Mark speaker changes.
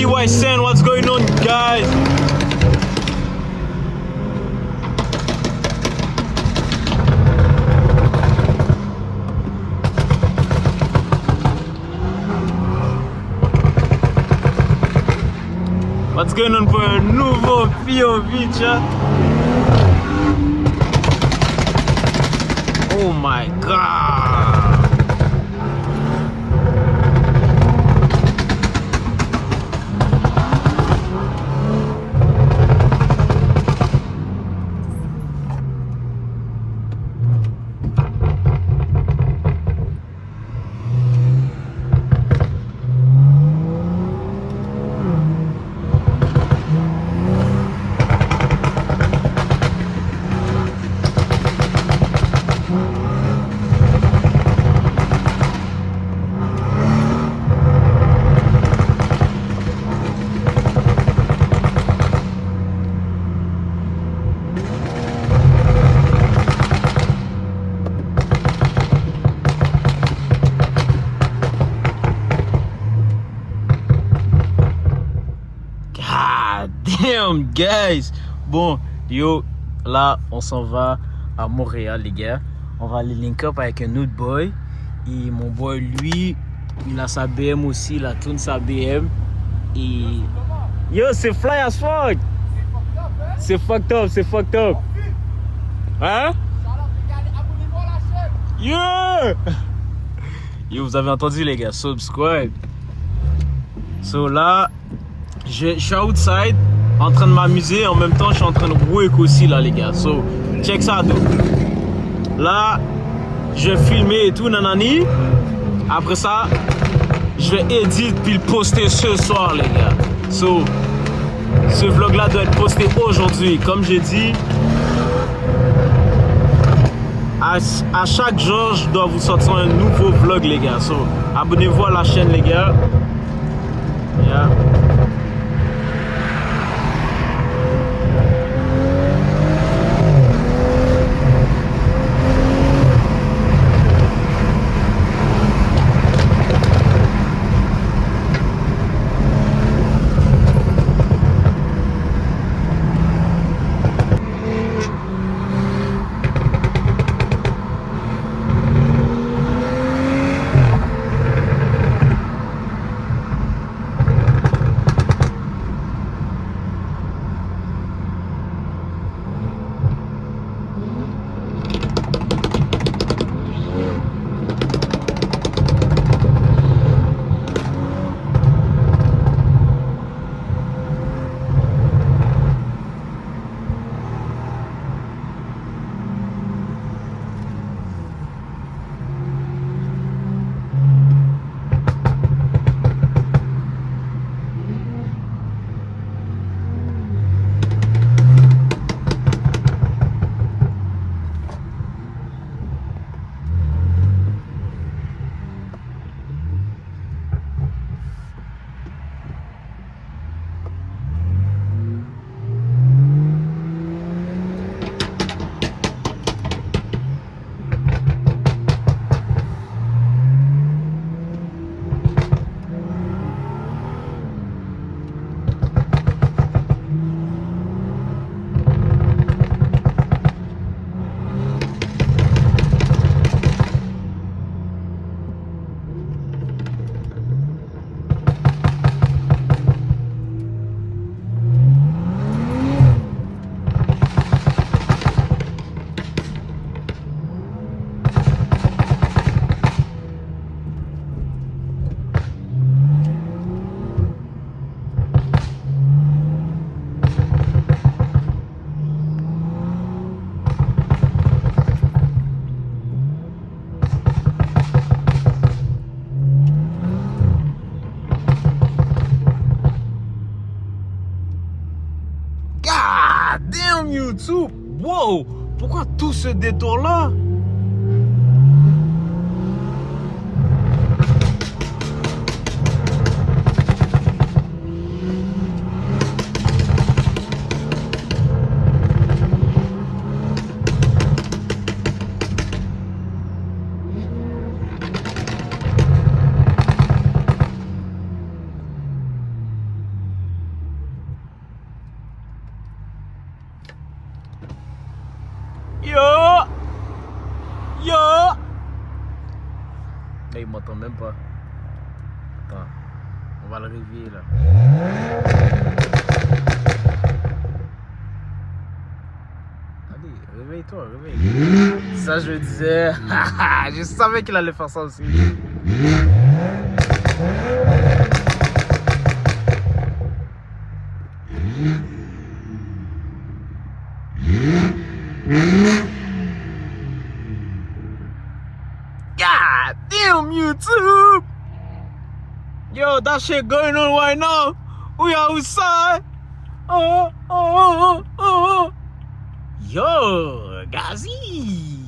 Speaker 1: PY Sen, what's going on, guys? What's going on pour un nouveau POV, chat? Oh my god! Damn, guys. Bon, yo, là, on s'en va à Montréal, les gars. On va aller link up avec un autre boy. Et mon boy, lui, il a sa BM aussi. Il a tourné sa BM. Et... Yo, c'est fly as fuck. C'est fucked up, c'est fucked up. Hein? Yo! Yo, vous avez entendu, les gars. Subscribe. So là... Je suis outside en train de m'amuser, en même temps je suis en train de work aussi là les gars. So check ça donc. Là je vais filmer et tout nanani. Après ça je vais éditer puis le poster ce soir les gars. So ce vlog là doit être posté aujourd'hui. Comme j'ai dit, à chaque jour je dois vous sortir un nouveau vlog les gars. So abonnez-vous à la chaîne les gars. Yeah. Damn YouTube! Wow! Pourquoi tout ce détour là? m'entend même pas. Attends, on va le réveiller là. Allez, réveille-toi, réveille. Ça, je disais, je savais qu'il allait faire ça aussi. God damn, YouTube! Yo, that shit going on right now. We outside. Oh. Yo, Gazi.